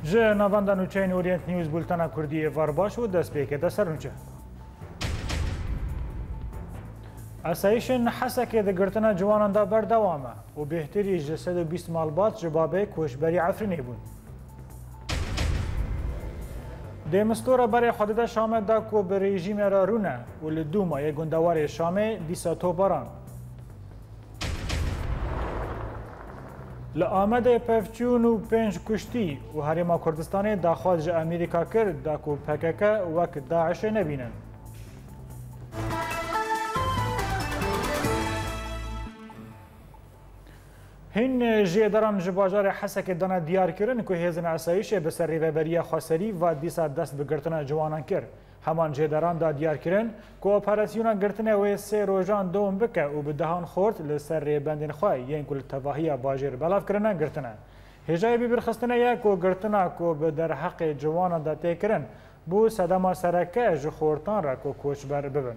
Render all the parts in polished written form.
جه نواندا نوچین اورینت نیوز بولتانا کردی وار باش و دست پیکه سر نوچه. اسایشن حسکه ده گرتنا جوانان دا بردوامه و بهتری جسد و 20 مالبات جبابه کوشبری عفرینی بون. ده مستوره برای خود ده شامه دا کو به رژیم را رونه و لدوما یک گندوار شامه دیسا تو باران. لآمد پفچون و پنج کشتی و هریما کردستان داخواز جا امریکا کرد دا کو پکک وک داعش نبینن. هین جیدران جباجار حسک دانا دیار کرن که هزن اسایش به سر ریوبری خاصری و دیسا دست بگرتنا جوانان کرد. همان جیدران دا دیار کرن که اپراسیونا گرتنه و سه روزان دوم بکه و به دهان خورد لسر ریبندین خواه یین کل تواهی باجر بلاف کرنه گرتنه. هجای بی برخستنه یا که گرتنه که به در حق جوانان دا تی کرن بو صدما سرکه جو خورتان را که کوچبر ببن.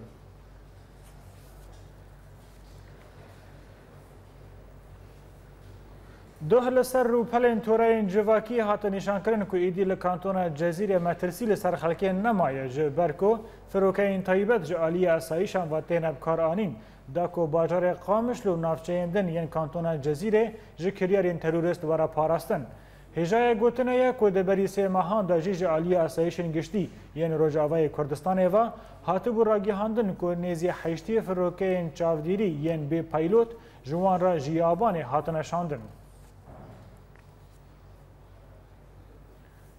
دوه لسر رو پلین تورین جواکی هات نشان کرن که ایدی لکانتون جزیره مترسی لسر خلکه نمایه جبرکو فروکین طیبت جالی اسایشان و تینب کار آنین دا که باجار قامش لو نافچه دن ین کانتون جزیره جکریارین تروریست ورا پاراستن. هجای گوتنه یا که دبری سه ماهان دا جی جالی اسایشن گشتی ین روجاوای کردستان و هاتو بو راگی هاندن که نیزی حیشتی فروکین چاودیری ین بی پایلوت جوان را جیابان هاتن شاندن.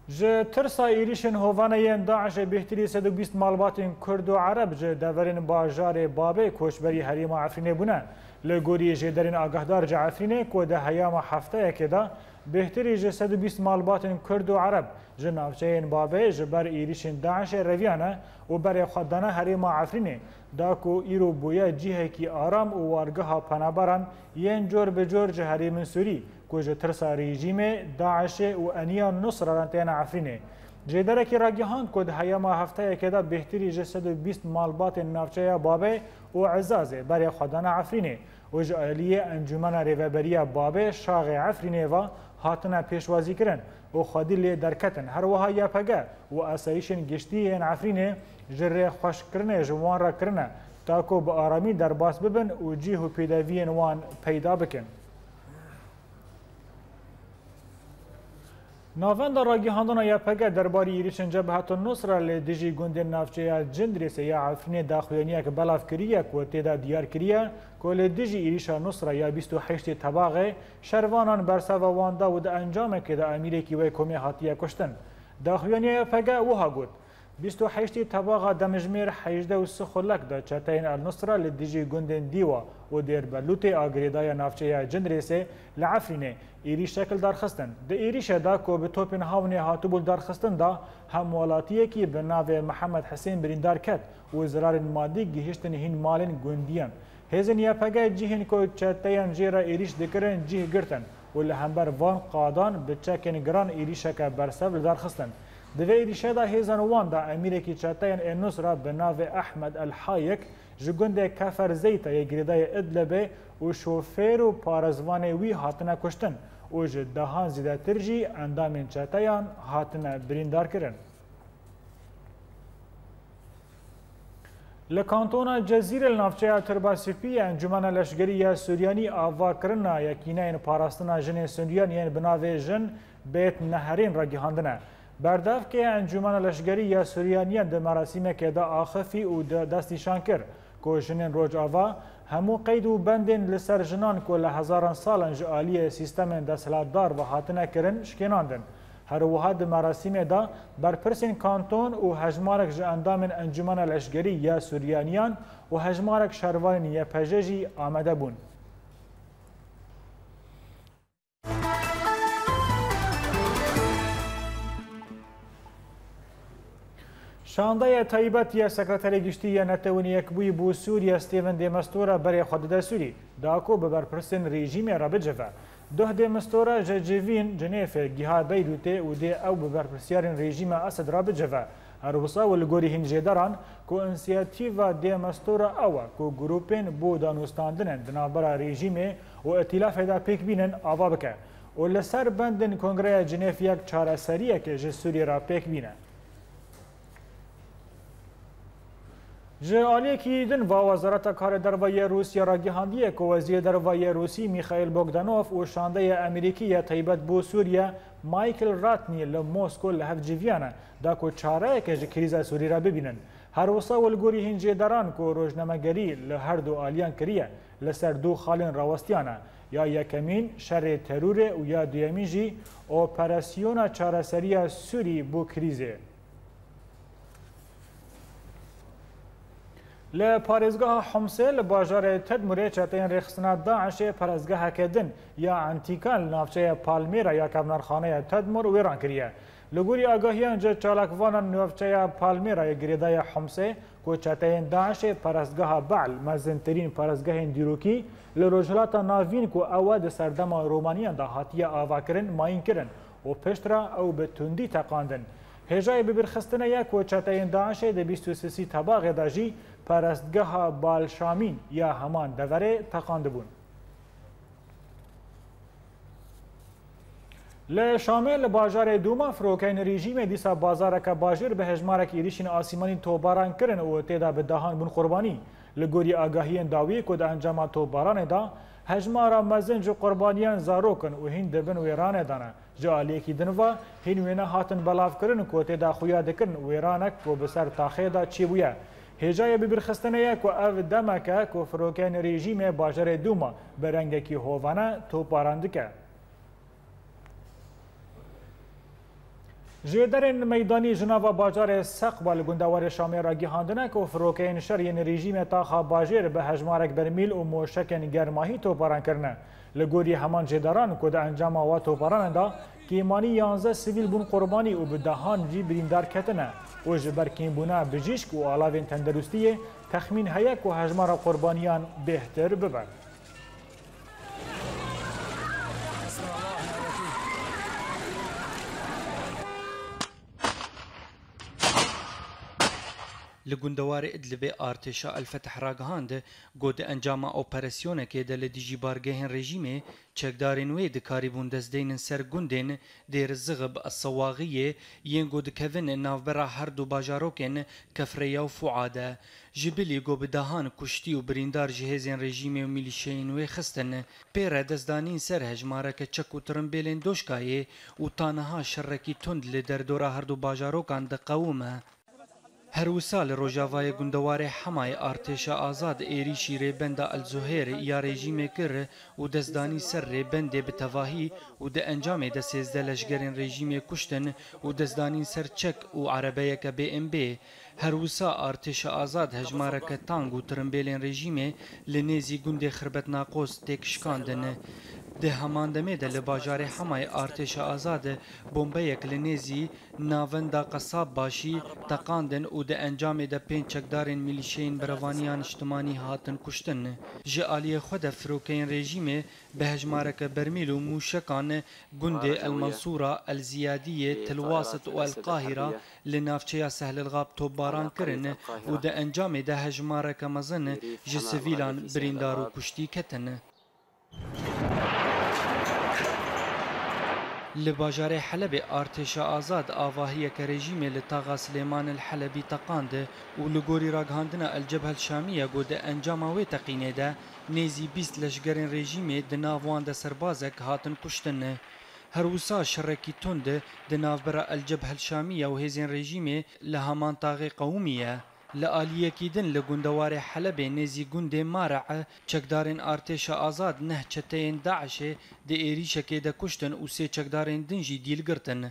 جه ترسا ایریشن هوانه داعش بهتری 120 مالباتین کرد و عرب جه دورین باجار بابه کوشبری حریم عفرینه بونه لگوری جه درین آگهدار جه عفرینه که ده هیام هفته که ده بهتری جه 120 مالباتین کرد و عرب جه نافچه بابه جه بر ایریشن داعش رویانه و بر خودانه حریم عفرینه دا که ایرو بویا جیه کی آرام و وارگه ها پنابران ین جور به جور جه حریم سوری که ترسا رژیم داعش و انیا نصر رانتین عفرینه. جداره که راگیهان که ده هیام هفته که ده بهتری جه 120 مالبات نافچه بابه و عزازه برای خودانه عفرینه و جعالیه انجمن ریوبری بابه شاغ عفرینه و هاتنه پیشوازی کرن و خودی لی درکتن هر وها یا پگه و اسایشن گشتی این عفرینه جره خوش کرنه جوان را کرنه تاکو با آرامی در باس ببن و جیه و پیداوین وان پیدا بکن. ناوند راگیهاندن یا پگه درباره ایریشن جبهت النصره لدیجی گوند نافچه جندریسه یا عفرین داخلینیه که بلاف کریه که تیدا دیار کریه که لدیجی ایریشا نصره یا 28 طباقه شروانان برسا و واندا و ده انجامه که ده امیرکی و کمی حاتیه کشتن. داخلینیه یا پگه وها گود 28 طباقه دمجمیر 18 و سخلک ده چتین النصره لدیجی گوند دیوا و دیر بلوت آگریدای نافچه جندریسه لعفرینه ایریش شکل درخستن. ده ایریش دا که به توپین هاونه هاتوبول درخستن دا هموالاتیه که به ناو محمد حسین بریندار کد و زرار مادی گهشتن هین مالین گوندیان. هزن یا پگه جیهن که چتین جیرا ایریش دکرن جیه گرتن و لهمبر وان قادان به چکن گران ایریش که برسول درخستن. دوی ایریشه دا هزن وان دا امیرکی چتین اینوس را به ناو احمد الحایک جگنده کفر زیتا یک گریدای ادلبه و شوفیر و پارزوانه وی هاتنه کشتن و جدهان زیده ترجی اندامین چتیان هاتنه بریندار کرن. لکانتون جزیره النافچه ترباسیپی انجمن لشگری سوریانی آوا کرنا یکینه این پاراستنا جن سوریان یعنی بناوه جن بیت نهرین را گیهاندنه. برداف که انجمن لشگری یا سوریانیان ده مراسمه که ده آخفی و ده دستیشان کرد که جنین روج آوا همو قید و بندین لسر جنان که لهزاران سالن جعالی سیستم دستلاتدار و حاتنه کرن شکناندن. هر وها ده مراسمه ده برپرسین کانتون و هجمارک جاندامن انجمن لشگری یا سوریانیان و هجمارک شروان یا پججی آمده بون. شانده طیبت یا سکرتری گشتی یا نتوانی یکبوی بو سوریا ستیون دیمستورا برای خود ده سوری داکو ببرپرسن رژیم را بجفه. ده دیمستورا جوین جنیف گیها بیروته و ده او ببرپرسیارن رژیم اسد را بجفه. هروسا ولگوری هنجداران کو انسیاتیوا دی مستورا اوا کو گروپین بو دانوستاندنن دنابرا رژیم و ائتلاف دا پیک بینن آوا بکه و لسر بندن کنگره جنیف یک چارەسەریە که ji سوریه را پیک بینه. ji aliyekî din va Wezareta Karê Derveyê Rûsya ra gihandiye ku Wezîrê Derveyê Rûsî Mikhail Bogdanov û şandeyê Amerîkî taybet bû Sûriye Michael Ratney li Moskow li hevciviyane da ku çareyeke ji krîza Sûrî ra bibînin. Her wisa welgorî hincêdaran ku rojnamegerî li her du aliyan kiriye li ser du xalên rawestiyane ya yekemîn şerê terûrê û ya duyemîn jî operasyona çareseriya Sûrî bû krîzê. ل پارێزگاها حمسê li bajarê Tedmûrê çeteyên rêxistina Daişê perezgeheke din ya Entîkan li navçeya Palmêra ya kevnerxaneya Tedmûr wêran kiriye. Li gorî agahiyan ji çalakvanan navçeya Palmêrayê girêdaya Humsê ku çeteyên Daişê perezgeha Be'l mezintirîn perezgehên dîrokî li rojhilata navîn ku ew di serdema Romaniyan da hatiye avakirin mayîn kirin û piştra ew bi tundî teqandin. Hêjayê bibirxistina ye ku çeteyên Daişê di 23 tebaxê de jî perestgeha Balşamîn ya heman deverê teqandibûn. Li Şamê li bajarê Dûma firokeyên rejîmê dîsa bazareke bajêr bi hejmarek êrişên asîmanî tobaran kirin û têda bi dahan bûn qurbanî. Li gorî agahiyên dawiyê ku di encama tobaranê da hejmara mezin ji qurbaniyan zarokin û hîn dibin wêranê dane. Ji aliyekî din ve hîn wêne hatin belavkirin ku têda xuya dikirin wêranek ku bi ser taxê da çêbûye. Hêjayê bibirxistina ye ku ev demeke ku firokeyên rejîmê bajarê Dûma bi rengekî hovane toparan dike. Ji derên meydanî ji nava bajarê Seqba li gundewarê Şamê ra gihandine ku firokeyên şeriyên rejîmê taxa bajêr bi hejmarek bermîl û moşekên germahî toparan kirine. Li gorî heman jêdaran ku di encama wa toparanê da kêmanî 11 sivîl bûn qurbanî û bi dehan jî birîndar ketine. û ji ber kêmbûna bijîşk û alavên tenderûstiyê texmîn heye ku hejmara qurbaniyan bêhtir bibe. Li gundewarê Idlibê artêşa Elfetih ragihand got di encama operasyonekê de li dijî bargehên rejîmê çekdarên wê dikarîbûn destdeynin ser gundên Dêrziğib Esawaxiyê yên got dikevin navbera her du bajarokên Kefreya û Fuadê. Ji bilî got bi dahan kuştî û birîndar ji hêzên rejîmê û milîşeyên wê xistin. Pêre destdanîn ser hejmareke çek û tirimbêlên doşkayê û taniha şerrekî tund li derdora her du bajarokan diqewime. Her wisa li rojavayê gundewarê Hemayê artêşa azad êrişî rêbenda Elzuhêr ya rejîmê kir û destdanî ser rêbendê bi tevahî û di encamê de 13 leşgerên rejîmê kuştin û destdanîn ser çek û erebeyeke BMB. Her wisa artêşa azad hejmareke tang û tirimbêlên rejîmê li nêzî gundê Xirbetnaqos têk şikandin. Di heman demê de li bajarê Hemayê artêşa azad bombeyek li nêzî navenda Qesab başî teqandin û di encamê de 5 çekdarên milîşeyên berevaniyan îjtimanî hatin kuştin. Ji aliyê xwe de firokeyên rejîmê bi hejmareke bermîl û mûşekan gundê Elmansûra, Elziyadiyê, Tilwasit û Elqahîra li navçeya Sehlilgab topbaran kirin û di encamê de hejmareke mezin ji sivîlan birîndar û kuştî ketin. Li bajarê Helebê artêşa azad avahiyeke rejîmê li taxa Silêman el Helebî teqand û li gorî ragihandina El Cebhel Şamiye got di encama wê teqînê de nêzî 20 leşgerên rejîmê di nav wan de serbazek hatin kuştin. Her wisa şerrekî tund di navbera El Cebhel Şamiye û hêzên rejîmê li heman taxê qewmî ye. Li aliyekî din li gundewarê Helebê nêzî gundê Marê çekdarên artêşa azad neh çeteyên Daişê di êrişekê de kuştin û 3 çekdarên din jî dîl girtin.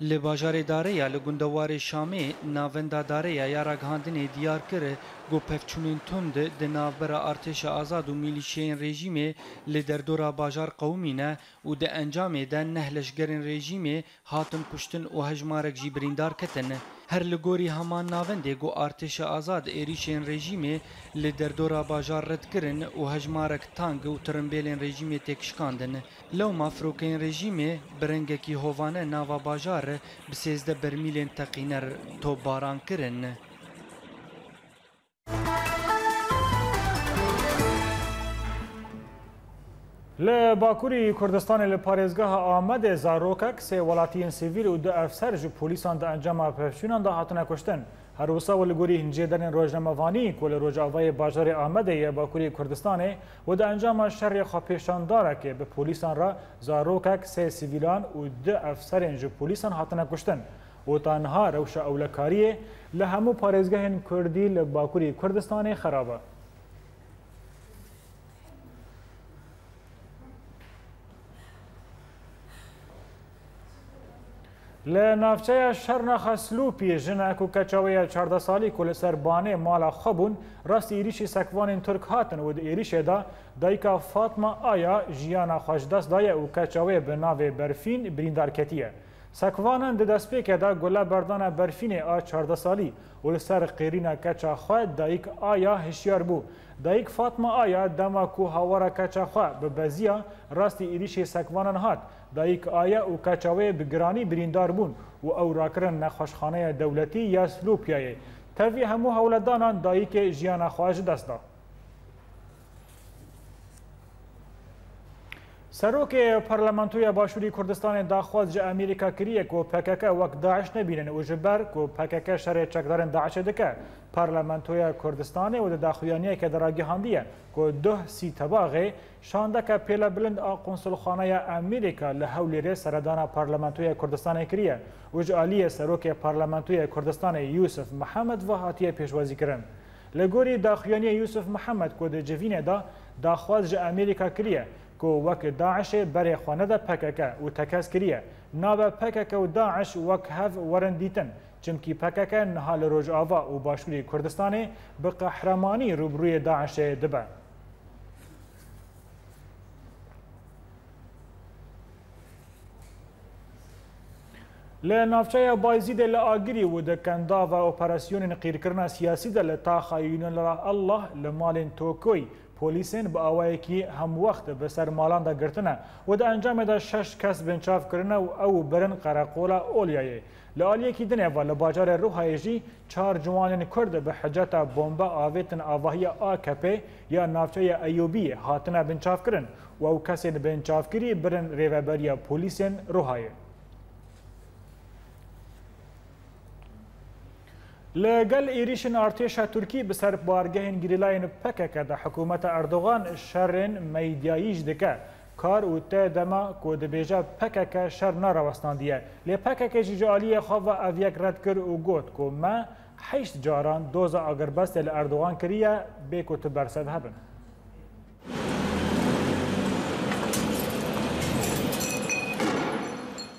Li bajarê Dareya li gundewarê Şamê navenda Dareya ya ragihandinê diyar kir got pevçûnên tund di navbera artêşa azad û milîşeyên rejîmê li derdora bajar qewmîne û di encamê de neh leşgerên rejîmê hatin kuştin û hejmarek jî birîndar ketin. هر لگوری همان ناونده گو ارتش آزاد ایریشین رژیمه لدردورا باجار رد کرن و هجمارک تانگ و ترمبیلین رژیمه تکشکاندن لو مافروکین رژیمه برنگکی هوانه ناوا باجار بسیزده برمیلین تقینر تو باران کرن. لباکوری کردستان لپارێزگەها ئامەدێ زارۆکەک سێ وڵاتیان سیڤیل و دو ئەفسەر ji پۆلیسان da ئەنجاما پێشچوونان da hatine کوشتن. هەروەسا li gorî hincêderên rojnamevanî ku li Rojavayê bajarê Amedê ye Bakurê Kurdistanê û di encama şerê xwepêşandarekê bi polîsan re zarokek sê sivîlan û du efserên ji polîsan hatine kuştin. û tanha rewşa ewlekariyê li hemû parêzgehên Kurdî li Bakurê Kurdistanê xerab e. Li navçeya Şernaxa Slûpî jinek û keçaweya 14 salî ku li ser banê mala xwe bûn rastî êrişî sekvanên Türk hatin û di êrişê de dayika Fatma Aya jiyana xwe ji dest daye û keçawê bi navê Berfîn birîndar ketiye. Sekvanan di destpêkê de gule berdana Berfînê a 14 salî û li ser qêrîna keça xwe dayîk Aya hişyar bû. Dayîk Fatma Aya dema ku hawara keça xwe bi beziya rastî êrişê sekvanan hat. Dayîk Aya û keçawê bi giranî birîndar bûn û ew rakirin nexweşxaneya dewletî ya Slûpyayê. Tevî hemû hewledanan dayîkê jiyana xwe ji dest da. Serokê Parlamentoya Başûrî Kurdistanê daxwaz ji Amerîka kiriye ku PKK wek Daeş nebînin û ji ber ku PKK şerê çekdarên Daişê dike. Parlamentoya Kurdistanê û di daxuyaniyeke de ragihandiye ku duh sî tebaxê şandeke pêlebilind a Konsulxaneya Amerîka li Hewlêrê seredana Parlamentoya Kurdistanê kiriye û ji aliyê Serokê Parlamentoya Kurdistanê Yusuf Mihemed ve hatiye pêşwazîkirin. Li gorî daxuyaniya Yusuf Mihemed ku di civînê de daxwaz ji Amerîka kiriye ku wek Daişê berê xwe nede PKK û tekez kiriye. Nave PKK û Daeş wek hev werin dîtin. Çimkî PKK niha li Rojava û Başûrê Kurdistanê bi qehremanî rûbirûyê Daişê dibe. Li navçeya Bayzîdê li Agirî û di kendava operasyonên qîrkirina siyasî de li taxa Yûnanlara Allah li malên Tokoy polîsên bi awayekî hemwext bi ser malan de girtine û di encamê de 6 kes binçav kirine û ew birin qereqola Olyayê. Li aliyekî dinê ve li bajarê Rûhayê jî 4 ciwanên Kurd bi hiceta bomba avêtin avahiya AKP ya navçeya Eyyûbiyê hatine binçavkirin û ew kesên binçavkirî birin rêveberiya polîsên Rûhayê. Li gel êrişên artêşa Tirkî bi ser bargehên girîlayên PKK de hikûmeta Erdogan şerên medyayî jî dike. Kar û tê dema ku dibêje PKK şer narawestaniye. Lê PKK jî ji aliyê xwe ve ev yek red kir û got ku me 8 caran doza agirbestê li Erdogan kiriye bê ku tu bersev hebin.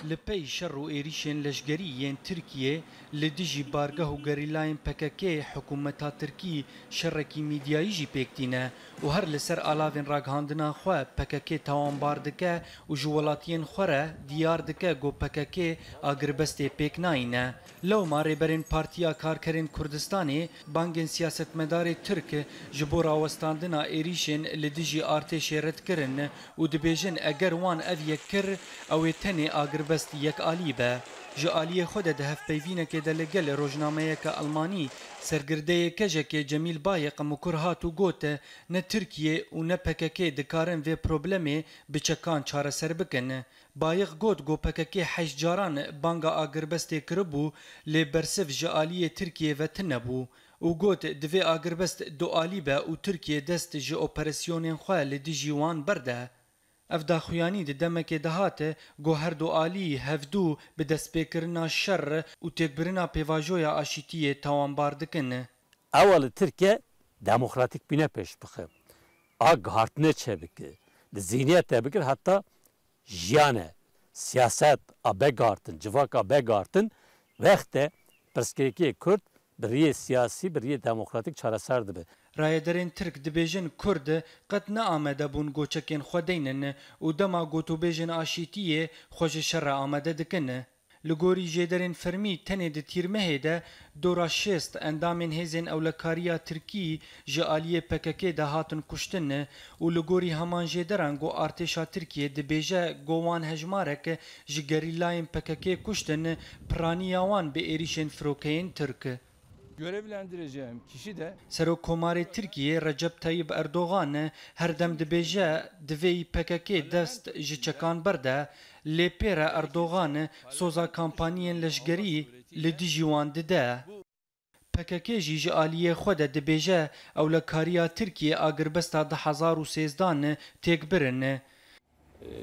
Li pey şer û êrişên leşgerî yên Tirkiye li dijî bargeh û gerîlayên PKK hikûmeta Tirkî şerekî mîdyayî jî pêktîne û her li ser alavên ragihandina xwe PKK tawambar dike û ji welatiyên xwe re diyar dike got PKK agirbestê pêk nayîne. Lewma rêberên Partiya Karkerên Kurdistanê bangên siyasetmedarê Tirk ji bo rawestandina êrişên li dijî artêşê red kirin û dibêjin eger wan ev yek kir ew ê tenê agirbest yek alî be. Ji aliyê xwe de di hevpeyvînekê de li gel rojnameyeke Almanî sergirdeyê kejekê Cemîl Bayek Mukur hat û got ne Tirkiye û ne PKK dikarin vê problemê bi çekan çareser bikin. Bayek got got PKK 8 caran banga agirbestê kiribû lê bersiv ji aliyê Tirkiye ve tin nebû. û got divê agirbest du alî be û Tirkiye dest ji operasyonên xwe li dijî wan berde. Ev daxuyanî di demekê de hate got her du alî hevdû bi destpêkirina şer û têkbirina pêvajoya aşîtiyê tawambar dikin. Ew li Tirkiye demokratîk bîne pêş bixe. A gihartinê çêbike, di zihniyetê bikir heta jiyane, siyaset a vegihartin, civak a vegihartin wextê pirsgirêkiyê Kurd bi riyê siyasî bi riyê demokratîk çareser dibe. Rayederên Tirk dibêjin Kurd qet neamede bûn goçekên xwe deynin û dema gotûbêjên aşîtiyê xwe ji şer re amede dikin. لگوری جدرین فرمی تنه د تیرمه ده دورا شست اندامین هزین اولکاریا ترکی جالیه پکک ده هاتن کشتن و لگوری همان جدران گو ارتشا ترکیه ده بیجه گوان هجمارک جگریلاین پکک کشتن پرانیاوان به ایریشن فروکین ترک. Görevlendireceğim kişi de Serokkomarê Tirkiye Recep Tayyip Erdoğan her dem dibêje divê PKK dest ji çekan berde lê pêre Erdoğan soza kampanyên leşgerî li dijî wan dide. PKK jî ji aliyê xwe de dibêje ewlekariya Tirkiye a girbesta 2013 têk birin.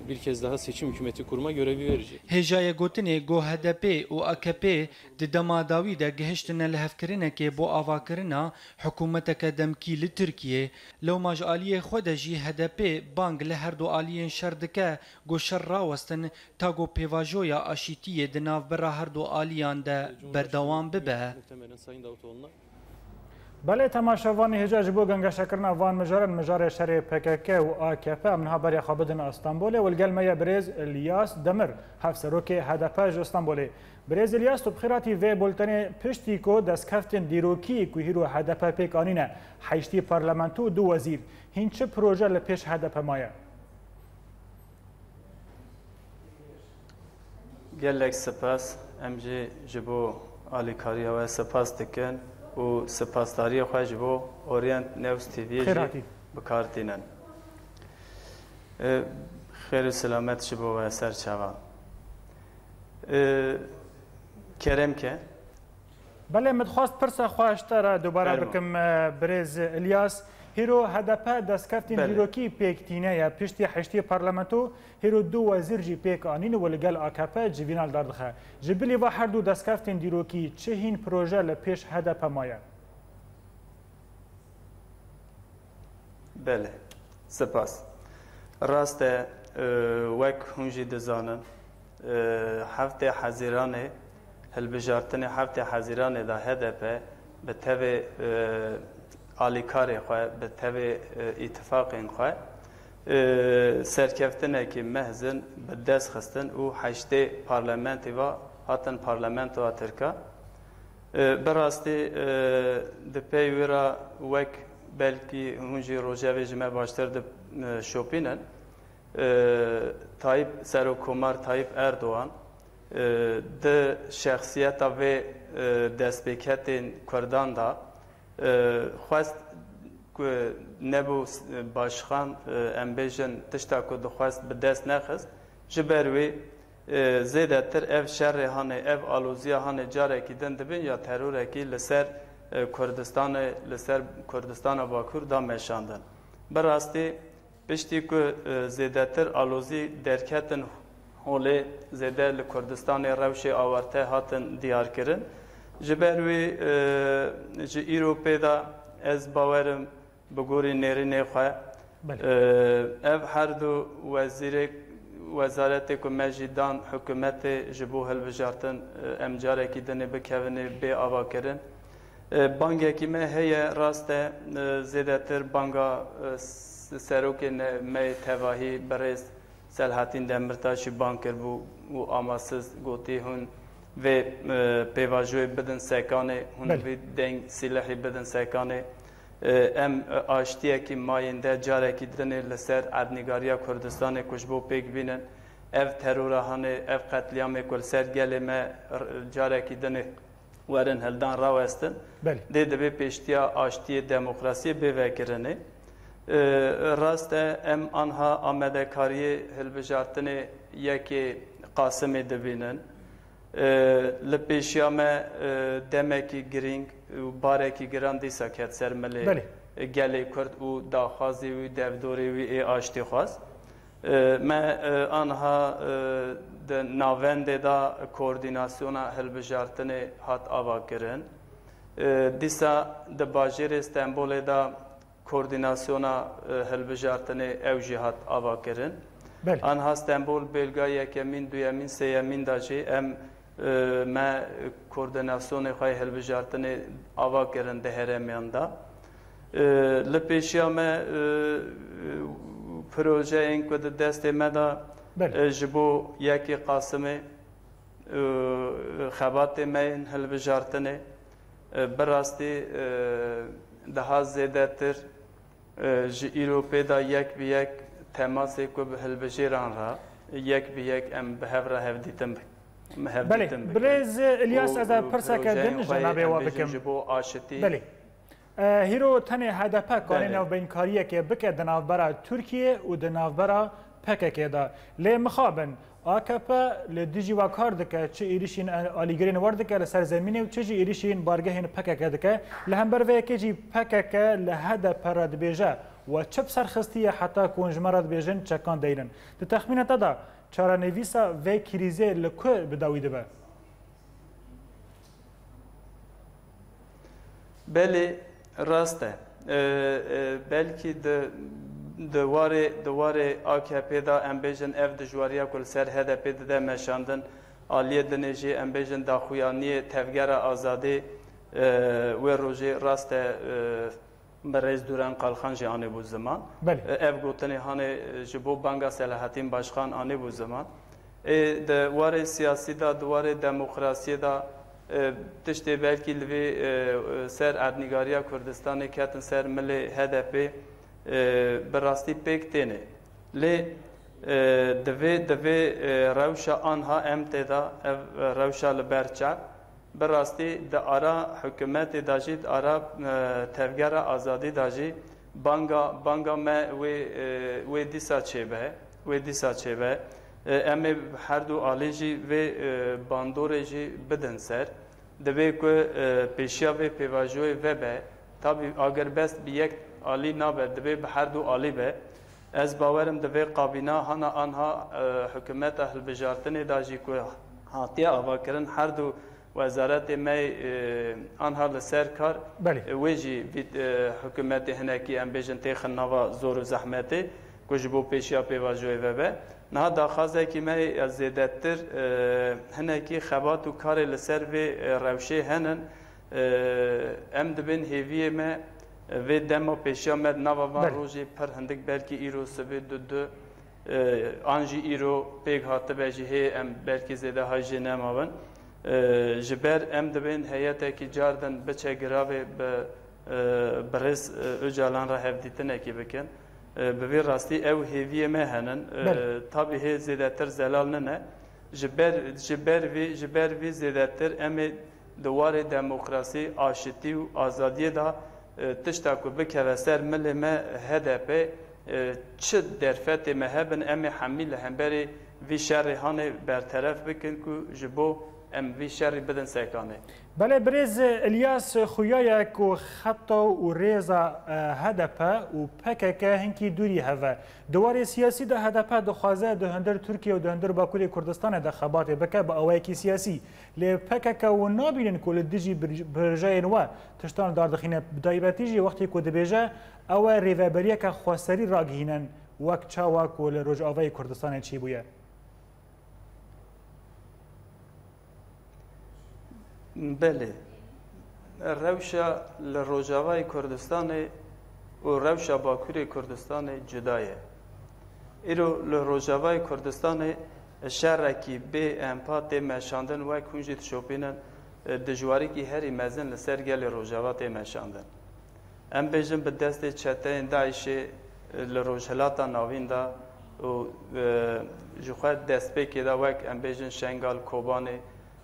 Bir kez daha seçim hükümeti kurma görevi verecek. Hêjaya gotinê got HDP û AKP di dema dawî de gihiştine li hevkirinekê bo avakirina hikûmeteke demkî li Tirkiye. Lewma ji aliyê xwe de jî HDP bang li her du aliyên şer dike got şer rawestin ta got pêvajoya aşîtiyê di navbera her du aliyan de berdewam bibe. Muhtemelen Sayın Davutoğlu'na بله تماشاوانی هجاج بو گنگا شکرنا وان مجار شر PKK و AKP امنها بریا خابدن استانبول والگلمه برز الیاس دمر هفسروک HDP استانبول برز الیاس تو بخیراتی و بولتن پشتی کو دست کفتن دیروکی کو هیرو HDP پیکانینه حیشتی پارلمانتو دو وزیر هین چه پروژه لپیش HDP مایه gelek spas em ji bo alîkariya we spas dikin û spasdariyê xwe ji bo Orient News TV'ye jî bikartînin. Xêr û selamet ji bo we serçavan. Keremke بله متخواست پرسا خواهشتر دوباره بکم برز الیاس هیرو HDP دستکفتین دیروکی پیکتینه یا پشتی حشتی پارلمانتو هیرو دو وزیر جی پیک آنین و لگل AKP جوینال داردخه جبلی و هر دو دستکفتین دیروکی چه هین پروژه لپیش HDP مایه؟ بله سپاس راسته وک هنجی دزانن هفته حزیرانه هلبجارتن هفته حزیرانه دا HDP به تبع آلیکاری خواه به تبع اتفاقین خواه سرکفتنه که مهزن به دست خستن و حشته پارلمنتی و هاتن پارلمنت و ترکا براستی دپی ویرا وک بلکی هنجی روژاوی جمع باشتر دپ شوپینن تایب سروکومار تایب اردوان ده شخصیت و دستبیکتین کردان دا خواست که نبو باشخان امبیجن تشتا که دخواست به دست نخست جبروی زیده تر اف شر هانه اف آلوزیا هانه جاره کی دن دبین یا تروره کی لسر کردستان باکور دا مشاندن براستی پشتی که زیده تر آلوزی درکتن هولی زیده لکردستان روش آورته هاتن دیار کرن جبروی جی ایروپی دا از باورم بگوری نیرینه خواه اف هر دو وزارت که مجیدان حکومت جبو هلوجارتن امجاره کی دنه بکوینه بی آوا کرن بانگه کی مه هی راست زیده تر بانگا سروک می تواهی برز سلحاتین دمرتاشی بانکر بو و آماسز گوتی هون و پیواجوی بدن سکانه هون و دنگ سلاحی بدن سکانه ام آشتیه که ماینده جاره کی درنه لسر عدنگاریا کردستان کشبو پیک بینن اف ترورهانه اف قتلیام کل سر گله ما جاره کی درنه ورن هلدان راوستن دیده به پیشتیا آشتی دموکراسی بوکرنه راست ام آنها آمده کاری هلبجارتن یکی قاسم دبینن لپیشیام دمکی گرینگ و بارکی گران دیسا کت سرملی گلی کرد و داخوازی و دفدوری و ای آشتی خواست ما آنها ناونده دا کوردیناسیون هلبجارتن هات آوا کرن دیسا د باجر استانبول دا کوردیناسیون هلبجارتن او جهات آوا کرن آنها استانبول بلگای یکمین دویمین سیمین داجی ام ما کوردیناسیون خواهی هلبجارتن آوا کرن ده هرمیان دا لپیشیا ما پروژه این که دست ما دا جبو یکی قاسمه خباتê me yên hilbijartinê bi rastî daha zêdetir ji îro pêda yek bi yek temasê ku bi hilbijêran re yek bi yek em bi hev re hevdîtin بله برز الیاس از پرسک دن جنابه و بکم بله هیرو تنه هدف کانی نو بینکاریه که بکه دنافبرا ترکیه و دنافبرا پکه دا لی مخابن AKP li dijî wa kar dike çi êrişîn alîgirên war dike li ser zemînê û çi jî êrişîn bargehên PKK dike li hember vêyekê jî PKK li HDP re dibêje we çi serxistiye heta ku hûn ji me re dibêjin çekan deynin. Di texmîna te da çarenivîsa vê krîzê li ku bi dawî dibe? Belê rast e. Belkî di warê AKP da em bêjin ev dijwariya ku li ser HDP dide meşandin aliyê dinê jî em bêjin daxuyaniyê tevgera azadî wê rojê rast e Rêz Duran Qalxan jî anîbû ziman. Ev gotinê hanê ji bo Banga Selahattin Başxan anîbû ziman. Di warê siyasî da, di warê demokrasiyê da tiştê belkî li vê ser erdnîgariya Kurdistanê ketin ser milê HDP bi rastî pêk têne. Lê divê rewşa anha em tê da ev rewşa li ber çak bi rastî di ara hikûmetê da jî di ara tevgera azadî da jî banga me wê dîsa çêbe wê dîsa çêbe em ê her du alî jî vê bandorê jî bidin ser divê ku pêşiya vê pêvajoyê vebe tabî agerbest bi yek alî nabe divê bi her du alî be ez bawerim divê qabîna hana anha hikûmeta hilbijartinê da jî ku hatiye avakirin her du wezaretê me anha li ser kar wê jî hikûmetê hinekî em bêjin têxin nava zor û zehmetê ku ji bo pêşiya pêvajoyê vebe niha daxwazekî me ez zêdetir hinekî xebat û karê li ser vê rewşê henin em dibin hêviyê me vê dema pêşiya me nava van rojê pir hindik belkî îro sibê du an jî îro pêk hatibe jî hê em belkî zêde hajê nemavin ji ber em dibin heyetekî cardin biçe giravê bi rêz Öcalan re hevdîtinekî bikin bi vê rastî ew hêviyê me henin tabî hê zêdetir zelal nine ji ber vê zêdetir em ê di warê demokrasî aşitî û azadiyê da tişta ku bikeve ser milê me HDP çi derfetê me hebin em ê hemî li hemberê vî şerê hanê berteref bikin ku ji bo em vî şerî bidin sekanê. Bele birêz İlyas xuyayek û xeta û rêza HDP û PKK hinkî dûrî heve. Di warê siyasî de HDP dixwaze di hundir Tirkiye û di hundir Bakurê Kurdistanê de xebatê bike bi awayekî siyasî. Lê PKK û nabînin ku li dijî birjeyên we tiştan dardixîne bi taybetî jî wextê ku dibêje ew e rêveberiyeka xweserî ragihînin wek çawa ku li Rojavayê Kurdistanê çîbûye. Belê rewşa li Rojavayê Kurdistanê û rewşa Bakurê Kurdistanê cuda ye. Îro li Rojavayê Kurdistanê şerekî bê empatê meşandin wek hûn jî dişopînin dijwarîkî herî mezin li ser gelê Rojava tê meşandin. Em bêjin bi destê çeteyên Daişê li rojhilata navîn da û ji xwe destpêkê da wek em bêjin Şengal, Kobanê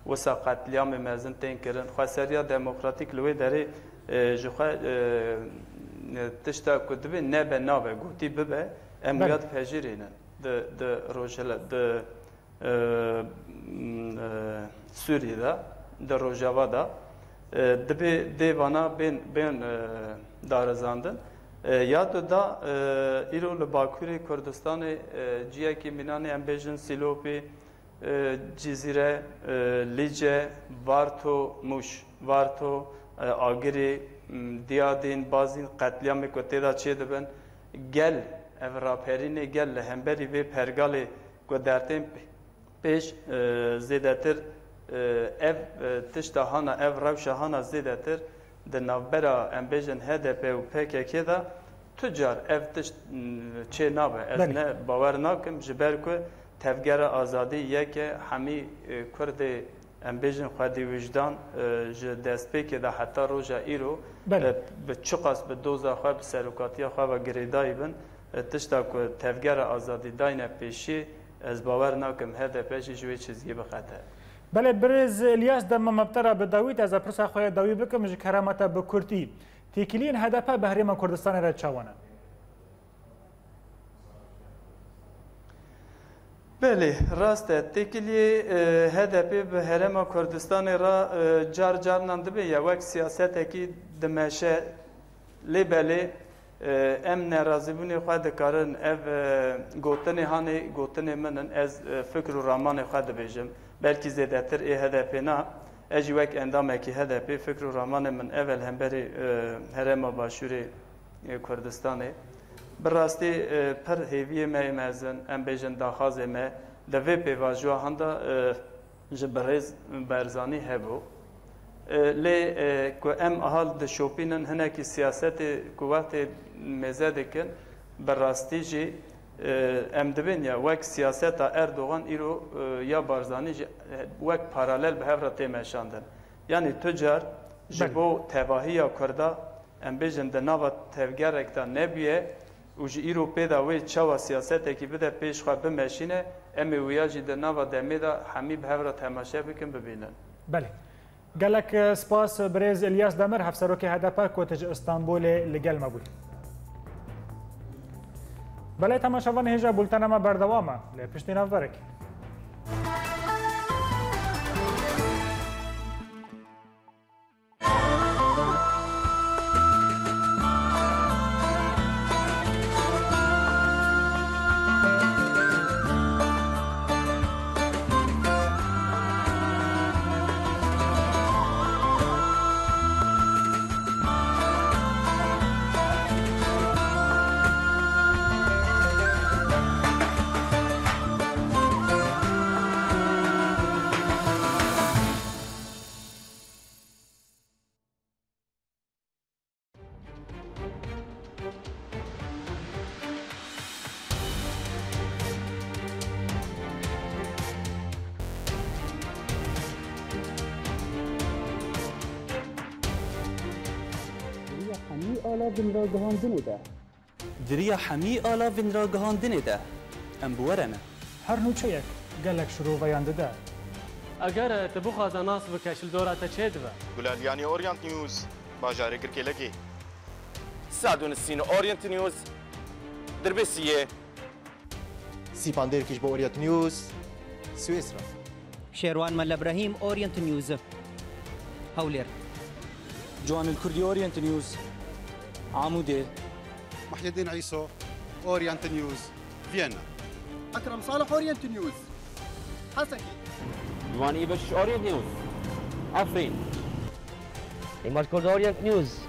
wisa qetliyamê mezin tên kirin xweseriya demokratîk li wê derê ji xwe tişta ku dibe nebe nabe gotî bibe em ya dipejirînin di rojhila Sûriyê da di Rojava da dibe dêvana bên darizandin ya tu da îro li Bakurê Kurdistanê ciyekî mînanê em bêjin Sîlopê Cizîre, Lice, Varto, Muş, Varto, Agirê, Diyadên bazîn qetliyamê ku tê da çê dibin gel ev raperînê gel li hemberî vê pergalê ku dertên pêş zêdetir ev tişta hana ev rewşa hana zêdetir di navbera em bêjin HDP û PKK da tu car ev tişt çê nabe ez ne bawer nakim ji ber ku تفگر آزادی یک همی کرد ام بیژن خودی وجدان ج دست پی که ده حتی روزا ایرو به چقاس به دوزا خواه به سروکاتی خواه و گریدای بن تشتا که تفگر آزادی داینه پیشی از باور ناکم هده پیشی جوی چیزی بخاطر بله برز الیاس دم مبترا به داوید از پرسا خواه داوی بکم ج کرامتا به کرتی تیکلین هدفه به هریما کردستان را چاوانه بله راسته تکلی هدفی به هرم کردستان را جار جار نندبه یا وقت سیاست کی دمشه لی بله ام نرازبونی خود کارن اف گوتنی هانی گوتنی منن از فکر و رامان خود بیجم بلکه زیادتر ای هدفی نه اجی وقت اندامه کی هدفی فکر و رامان من اول هم بری هرم باشوری کردستانه براستی پر هیوی می مزن ام بیژن داخاز می دوی پیواجو هندا جبرز برزانی هبو لی کو ام اهال د شوپینن هنه کی سیاست قوت مزد کن براستی جی ام دبین یا وک سیاست اردوغان ایرو یا بارزانی وک پارالل به هفره تیمشاندن یعنی تجار جبو تواهی کرده ام بیژن د ناو تفگرک تا نبیه و جی ایرو پیدا وی چوا سیاسته کی بده پیش خو بمشینه امی ویاجی د ناو دمیدا حمیب هفره تماشا بکن ببینن بله گلک سپاس برز الیاس دمر هفسرو که هدف کوتج استانبول لگل مبود بله تماشاوان هجا بولتن ما بردوامه لپشتین افبرک دریا همی آلا وین را گهاندنه ده ام بورنه هر نوچه یک گلک شروع ویانده ده اگر تبو خواهد ناس بکشل دورات چه دوه گلالیانی اورینت نیوز باجاره گرکی لگی سعدون السين اورينت نيوز دربسيه سيباندير كيش بأورينت نيوز سويسرا شيروان مال ابراهيم اورينت نيوز هولير جوان الكردي اورينت نيوز عمودي محي الدين عيسو اورينت نيوز فيينا اكرم صالح اورينت نيوز حسكي جوان ايبش اورينت نيوز عفرين ايمال كرد اورينت نيوز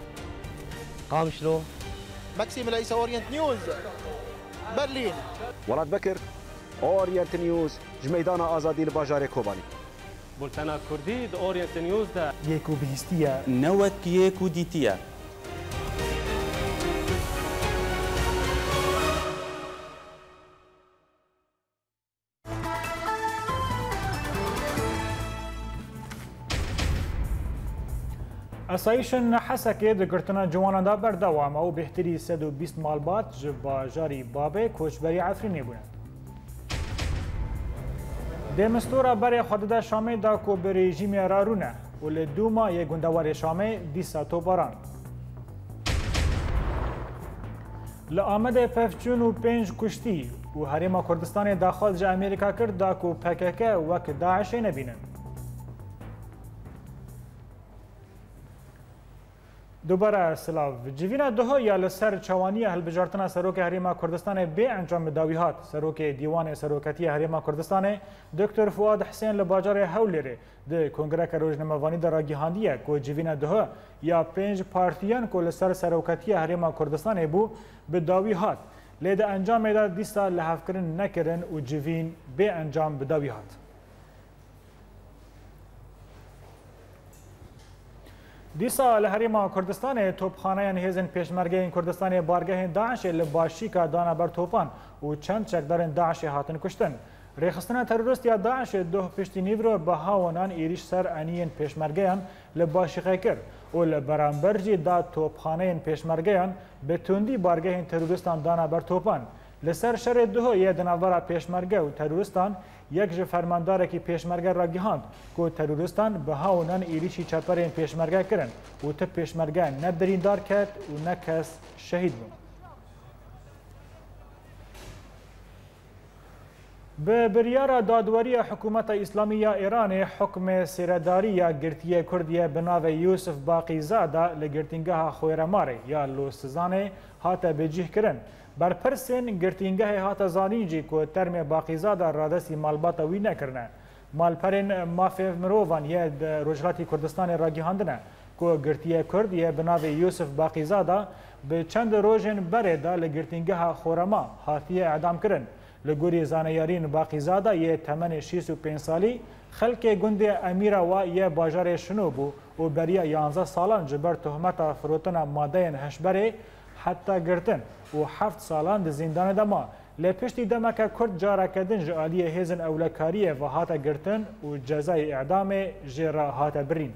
قامشلو ماكسيم العيسى اورينت نيوز برلين ولاد بكر اورينت نيوز جميدانا ازادي الباجاري كوباني بولتانا كردي د اورينت نيوز ده يكو بيستيا نوت يكو ديتيا اسایشن حسکه د گرتنا جوانان دا بردوام او بهتری 120 مالبات جبا جاری بابه کوچبری عفرینی بونه دمستورا بر خود دا شامه دا کو به رژیم رارونه ول دوما ی گوندوار شامه دیسا تو باران لآمد پفچون و 5 کشتی و حریم کردستان داخل ج امریکا کرد دا کو پکک وک داعش نبینن دوباره سلاو جوینا دهو یا لسر چوانی هلبجارتنا سروک حریم کردستان به انجام داویات سروک دیوان سروکتی حریم کردستان دکتر فؤاد حسین لباجار هولره د کنگره روزنامه‌وانی در راگیهاندیه کو جوینا دهو یا 5 پارتیان کو لسر سروکتی حریم کردستان بو به داویات لید انجام دا دیستا لحفکرن نکرن و جوین به انجام به داویات دیسا لحریم کردستان توپخانه هیزن پیشمرگه کردستان بارگاه داعش لباشی که دانا بر توپان و چند چکدار داعش هاتن کشتن ریخستنا تروریستی داعش دو پشتی نیورو به هاونان ایریش سر انین پیشمرگیان لباشیقه کرد و لبرانبرجی دا توپخانه پیشمرگیان به تندی بارگه تروریستان دانا بر توپان لسر شر دو یه دناورا پیشمرگه و تروریستان یک جه فرمانداره که پیشمرگه را گیهاند که تروریستان به هاونان ایریشی چپرین پیشمرگه کرن و ته پیشمرگه نه دریندار کرد و نه کس شهید بود. به بریار دادوری حکومت اسلامی ایران حکم سرداری گرتی کردیه بناو یوسف باقی زاده لگرتینگاه خویرماره یا لوستزانه هاته بجیه کرن بر پرسین گرتینگاه هاته زانینجی که ترم باقی زاده رادسی مالباتا وی نکرنه مالپرین مافی مروان یه روجلاتی کردستان راگیهاندنه که گرتی کردیه بناو یوسف باقی زاده به چند روژن بره دا لگرتینگاه خورما هاتیه اعدام کرن لگوری زانیارین باقی زاده یه تمن 65 سالی خلک گند امیره و یه باجار شنو بو و بریا 11 سالان جبر تهمت فروتن ماده هشبره حتی گرتن و 7 سالان ده زندان دما لپشتی دمک کرد جارا کدن جالی هزن اولکاریه و هاتا گرتن و جزای اعدام جرا هاتا برین.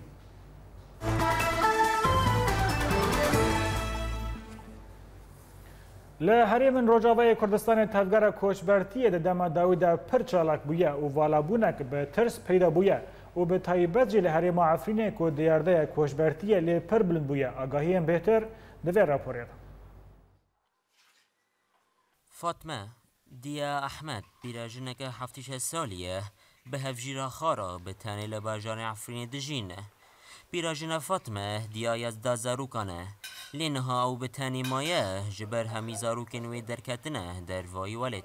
لهریم روجاوی کردستان تفگر کوچبرتی دما داود پرچالک بویه و والابونک به ترس پیدا بویه و به تایبت جل هریم عفرین کو دیارده کوچبرتی لی پر بلند بویه آگاهیم بهتر دوی راپوریت. فاطمه دیا احمد بیراجنک 7 سالیه به هفجیرا خارا به تنه لباجان عفرین دجینه بیراجن فاطمه دیا یزدا زاروکانه لینها او به تنه مایه جبر همی زاروکن وی درکتنه در وای ولد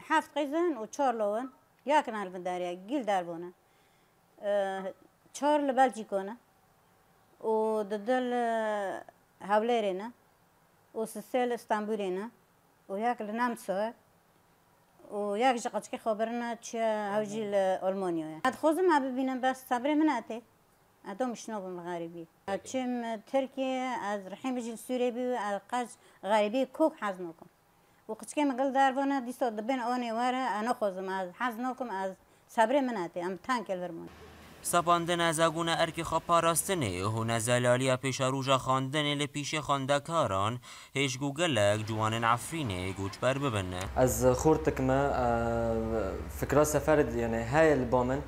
7 قیزن و 4 لون یاکن البنداریا گیل داربونه 4 لبلجیکونه و ددل هاولرینه و 3 استانبولینه و یک لنامسو و یک جقچکی خبرنا چه هوجی آلمانیه. ادخوزم ما ببینم بس صبر مناته. ادم شنوبم غریبی. چم ترکیه از رحم جل سوریه بی از قج غریبی کوک حزن کن. و قچکی مقل داربانه دیست دبین آنی واره انا خوزم از حزن کم از صبر مناته. ام تانکل ورمان. سپاندن از اگون ارک خواب پاراستنه و نزلالی پیشاروجا خواندن لپیش خواندکاران هیچ گوگلک جوان عفرینه گوچ بر ببنه از خورتك ما فكرة سفرد يعني هاي البومن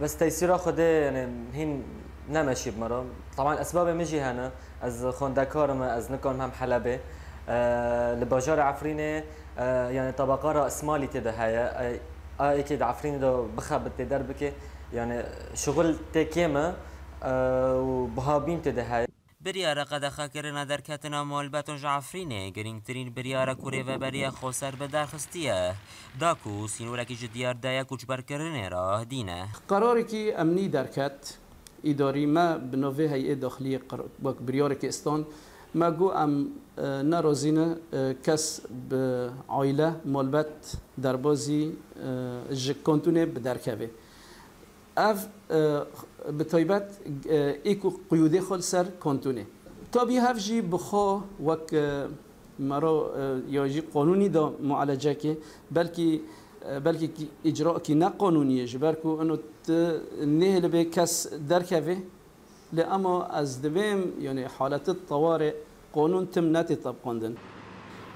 بس تيسيرا خده يعني هين نمشي بمرة طبعا اسباب مجي هنا از خواندکار ما از نكون هم حلبة لباجار عفرینه يعني طبقة رأس مالي تده هاي اكيد عفرینه دو بخبت تدربك يعني شغل تكيمة وبهابين تدهاي بریار قدخا کرنا در کتنا مالبتون جعفرینه گرینگترین بریار کوری و بریا خوصر به درخستیه داکو سینورکی جدیار دایا کچبر کرنه را دینه قراری که امنی درکت اداری ما بنوه هیئه داخلی بریار که استان ما گو ام نرازینه کس به عائله مالبت دربازی جکانتونه بدرکوه اف به طیبت ایکو قیوده خال سر کانتونه تابی هفجی بخوا وک مرا یاجی قانونی دا معالجه که بلکه اجراء کی نه قانونیه جبر کو انو نه لبه کس درکوه اما از دویم یعنی حالت طوارئ قانون تم نتی طبقاندن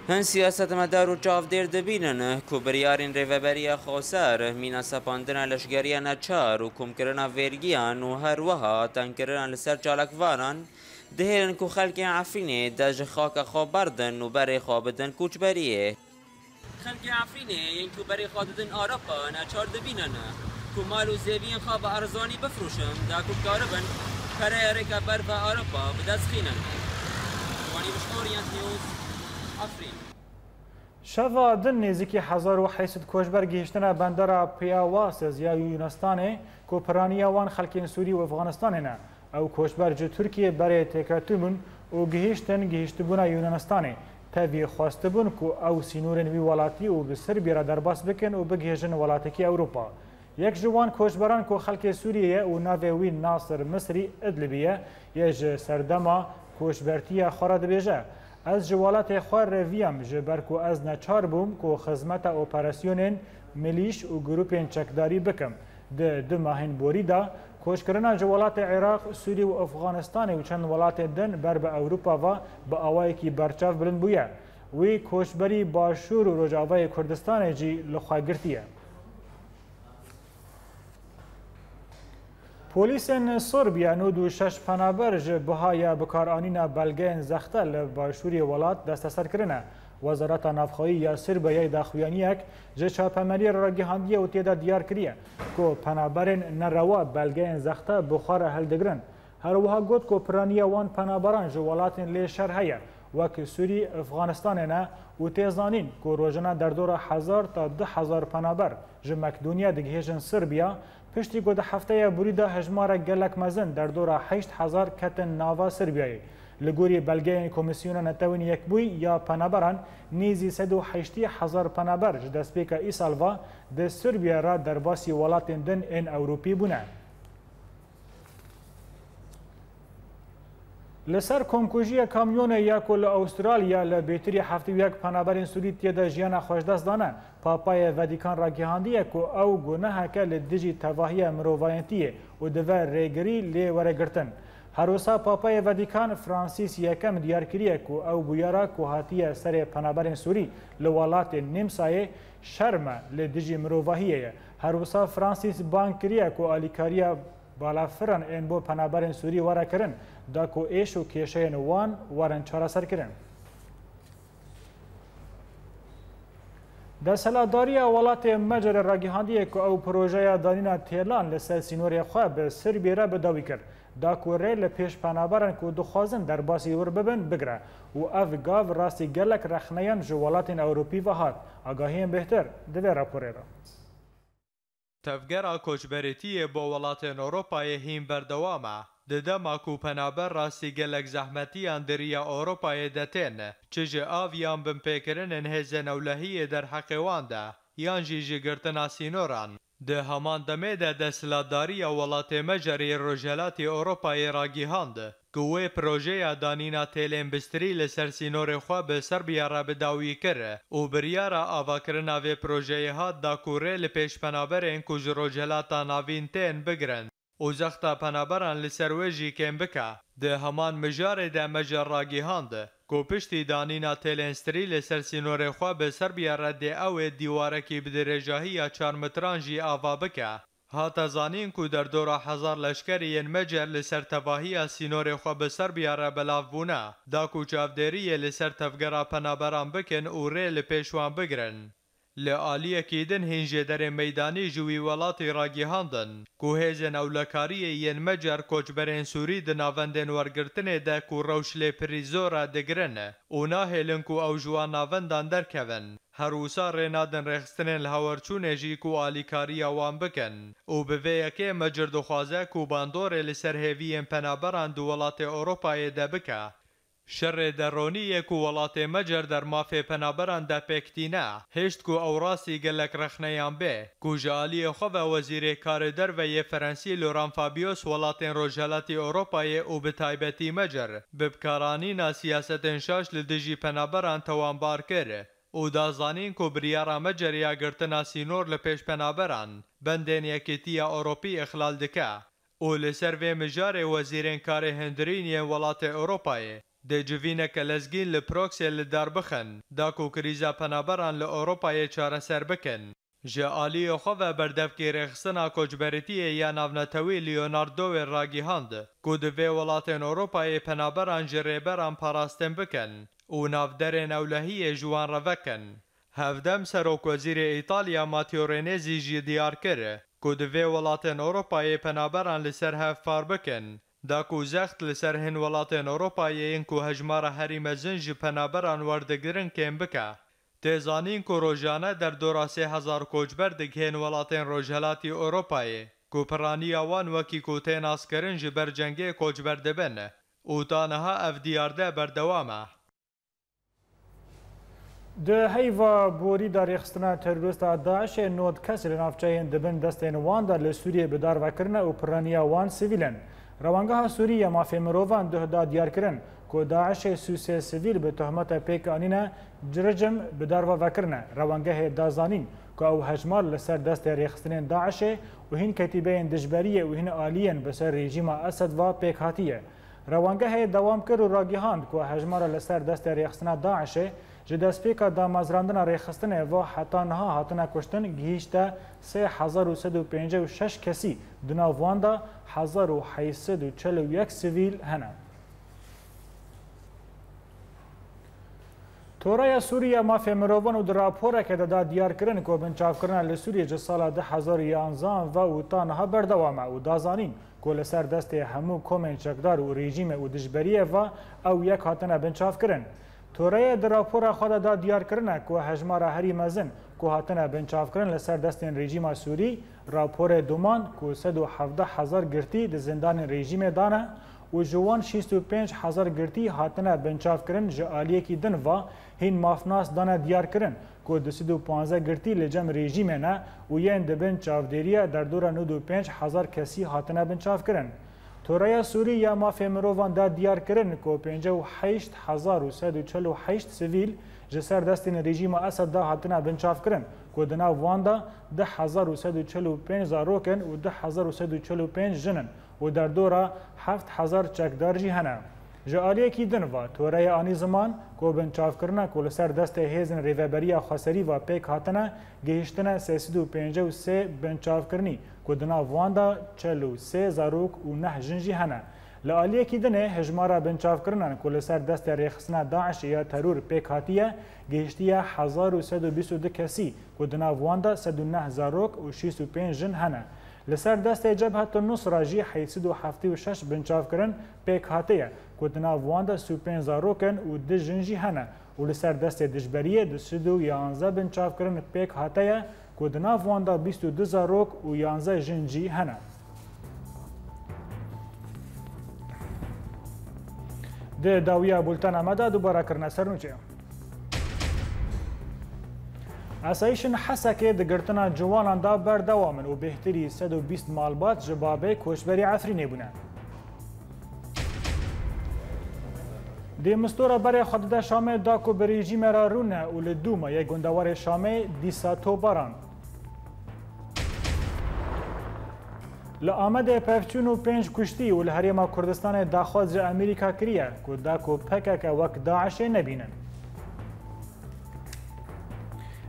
هن سیاست مدار و جاو دیر دبینن که بریارین ریوبری خوصر مینا سپاندن لشگریان اچار و کم کرن ویرگیان و هر وها تن کرن لسر جالکواران دهیرن که خلق عفرینه دج خاک خواب بردن و بری خوابدن کوچ بریه خلق عفرینه این که بری خوابدن آرپا نچار دبینن که مال و زیوین خواب ارزانی بفروشن دا که کاربن پره ریکا بر و آرپا بدست خینن وانی بش اورینت نیوز عفرین شوا دن نزدیکی 1800 کوچبر گیشتن بندر پیاواسز یا یونستانه کو پرانیا وان خلکین سوری و افغانستان نه او کوچبر جو ترکیه برای تکاتبون او گیشتبونا یونانستانه تاوی خواستبون کو او سینورن وی ولاتی و بسر بیرا درباس بکن و بگیجن ولاتکی اروپا یک جوان کوچبران کو خلک سوریه و ناوی ناصر مصری ادلبیه یج سردما کوچبرتیه خورد بیجه از جوالات خوار رویم جبر کو از نچار بوم کو خدمت اپراسیونن ملیش و گروپین چکداری بکم ده دو ماهین بوریدا کوشکرنا جوالات عراق سوریه و افغانستان و چند ولات دن بر به اروپا و با اوای کی برچاف بلند بویا وی کوشبری باشور و رجاوای کردستان جی لخواگرتیه پلیسن سربیا نود شش پنابر ج بهای بکارانینا بلگین زخته لباشوری ولات دست سر کرنه وزارت نافخایی یا سربیای داخویانیک ج چاپمری راگهاندی و تیدا دیار کریه کو پنابرن نروا بلگین زخته بخار هلدگرن هر وها گوت کو پرانیا وان پنابران ج ولاتن لی شر هيا وک سوری افغانستان نه و تیزانین کو روزانه در دور 1000 تا 10000 پنابر ج مقدونیا دگهجن سربیا پشتی گود هفته بریده هجمار گلک مزن در دور 8000 کتن ناوا سربیایی لگوری بلگه کمیسیون نتوین یک بوی یا پنابران نیزی 180,000 پنابر دست پیک ای سالوا ده سربیا را در باسی ولات دن این اوروپی بونه. لسر کمکوژی کامیون یاکو لاسترالیا لبیتری هفته یک پنابرین سوری تیدا جیانا خوشدست دانه پاپای ودیکان را گهاندیه که او گناه که لدیجی تواهی مروایتیه و دوه ریگری لی ورگرتن. هروسا پاپای ودیکان فرانسیس یکم دیار کریه که او بویارا که هاتیه سر پنابرین سوری لولات نمسایه شرم لدیجی مرواییه. هروسا فرانسیس بانک کریه که آلیکاریا بالافران این بو پنابرین سوری واره کرن دا کو ایش و کیشه نوان وارن چارا سر کرن. در سلاداری ولات مجر راگیهاندی که او پروژه دانینا تیلان لسر سینوری خواه به سربی را بداوی کرد. دا کو ریل پیش پنابران که دخوازن در باسی ور ببن بگره و اف گاو راستی گلک رخنیان جوالات اوروپی و هات. آگاهیم بهتر دوی راپوره را. تفگرا کوچبریتی با ولاتین اروپای هیم بردوامه ددما کو پنابر راستی گلک زحمتی اندریا اروپای دتین چجه آویان بمپیکرن انهزن اولهی در حقیوانده یان جیجی گرتنا سینوران ده همان دمه ده دستلاداری ولات مجری رجلاتی اروپای راگیهاند گوه پروژه دانینا تیلین بستری لسر سینور خواه به سربیا را بداوی کره و بریارا آواکرنا و پروژه ها دا کوره لپیش پنابرین کج رجلاتا ناوین تین بگرن و زختا پنابران لسرویجی کم بکه ده همان مجار ده مجر راگیهاند کو پشتی دانینا تیلینستری لسر سینور خواه به سربیا را ده او دیوارکی بدرجاهی یا 4 مترانجی آوا بکه هاتا زانین کو در دور 1000 لشکری مجر لسر تواهی سینور خو به سربیا را بلاف بونه دا کو چاودری لسر تفگرا پنابران بکن او ریل پیشوان بگرن لعالیه کیدن هنجه در میدانی جوی ولاتی راگیهاندن کو هیزن اولکاری ین مجر کوچبرین سوری د ناوندن ورگرتنه ده کو روشل پریزورا دگرن او ناهلن کو او جوان ناوندان درکون هروسا رینادن رخستنن لهورچونه جی کو آلیکاری وان بکن او به ویکه مجر دخوازه کو باندور لسر هیوین پنابران دو ولات اروپای ده بکه شر درونی کو ولات مجر در مافی پنابران ده پکتینه هشت کو او راسی گلک رخنیان به کو جالی خو وزیر کار در و فرانسی لوران فابیوس ولات رجلاتی اروپای او به تایبتی مجر ببکارانی سیاست انشاش لدجی پنابران توانبار کرده او دازانین کو بریارا مجریا گرتنا سینور لپیش پنابران بندین یکیتی اوروپی اخلال دکه او لسر و مجار وزیرین کار هندرینی ولات اروپای ده جوینک لزگین لپروکسی لدار بخن دا کو کریزا پنابران لأوروپای چاره سر بکن جعالی خو و بردف کی رخصنا کوچبریتی یا ناونتوی لیوناردو راگیهاند کو دوی ولاتن اروپای پنابران جریبران پاراستن بکن او نافدرین اولهی جوان روکن هفدم سروک وزیر ایتالیا ماتیو رینزی جی دیار کره کو دوی ولاتن اروپای پنابران لسر هف فار بکن دا کو زخت لسر هن ولاتن اروپای این کو هجمار حریم زنج پنابران وردگرن کم بکه تیزانین کو روزانه در دورا 3000 کوچبر دگهن ولاتن رجلاتی اروپای کو پرانی آوان وکی کو تین اسکرن جبر جنگی کوچبر دبن او تانها اف دیارده بردوامه ده هیوا بوری در اخستنا تروریست داعش نود کس لنافچه دبن دستین وان در لسوریه بدار وکرنه و پرانی آوان سیویلن روانگاه سوریه مافی مروان ده دیار کرن که داعش سوسه سویل به تهمت پیک آنینه جرجم به داروا وکرنه روانگاه دازانین که او هجمار لسر دست ریخستنین داعش و هین کتیبه دجبریه و هین آلین بسر رژیم اسد و پیک هاتیه. روانگاه دوام کرد و راگیهاند که هجمار لسر دست ریخستن داعش جدست پیکا دامازراندن ریخستن و حتی نها هاتنه کشتن گیشته 3156 کسی دناواندا 1841 سویل هنه. تورای سوریه مافی مروان و در راپوره که دا دیار کرن که بنچاف کرن لسوریه جه سال 2011 و اوتانها بردوامه و دازانین که لسر دست همو کومن چکدار و رژیم و دجبریه و او یک هاتنه بنچاف کرن. تورای در راپور خود دا دیار کرنه که هجمار هری مزن که هاتنه بنچاف کرن لسر دست رژیم سوری راپور دومان که 117,000 گرتی در زندان رژیم دانه و جوان 65,000 گرتی هاتنه بنچاف کرن جعالیه کی دن و هین مافناس دانه دیار کرن که 215 گرتی لجم رژیم نه و یین دبن چافدریه در دور 95,000 کسی هاتنه بنچاف کرن. تورای سوری یا مافی مروان دا دیار کرن که 58,148 سویل جسر دستین رژیم اسد دا هاتنه بنچاف کرن که دنا واندا 10,145 زاروکن و 10,145 جنن و در دورا 7,000 چکدار جی هنه. جعالیه کی دن و تورای آنی زمان که بنچاف کرنه که لسر دست هیزن ریوبری خسری و پیک هاتنه گهشتنه 353 بنچاف کرنی که دنا واندا 43 زاروک و 9 جنجی هنه. لعالیه کی دنه هجمارا بنچاف کرنن که لسر دست ریخستنه داعش یا ترور پیک هاتیه گهشتیه 1122 کسی که دنا واندا 109 زاروک و 65 جن هنه. لسر دست جبهت النصره جی 876 بنچاف کرن پیک هاتیه که دنا واندا 35 زاروکن و 2 جنجی هنه و لسر دست دجبریه 211 بنچاف کرن پیک هاتیه که دنا واندا 22 زاروک و 11 جنجی هنه. ده داویه بولتن آمده دوباره کرنه سرنوچه. اسایشن حسکه دگرتنا جوانان دا بردوامن و بهتری 120 مالبات جبابه کوشبری عفرینه بونه. دی مستورا برای خود دا شامه دا کو بریجیم را رونه و لدوما یک گندوار شامه دیساتو باران. لآمده پفچون و 5 کشتی و لحریم کردستان داخواز امریکا کریه که دا کو پکک وک داعش نبینن.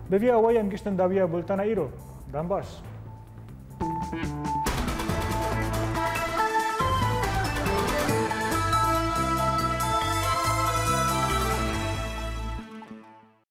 بوی آوایم گشتن داویه بولتن ایرو دن باش.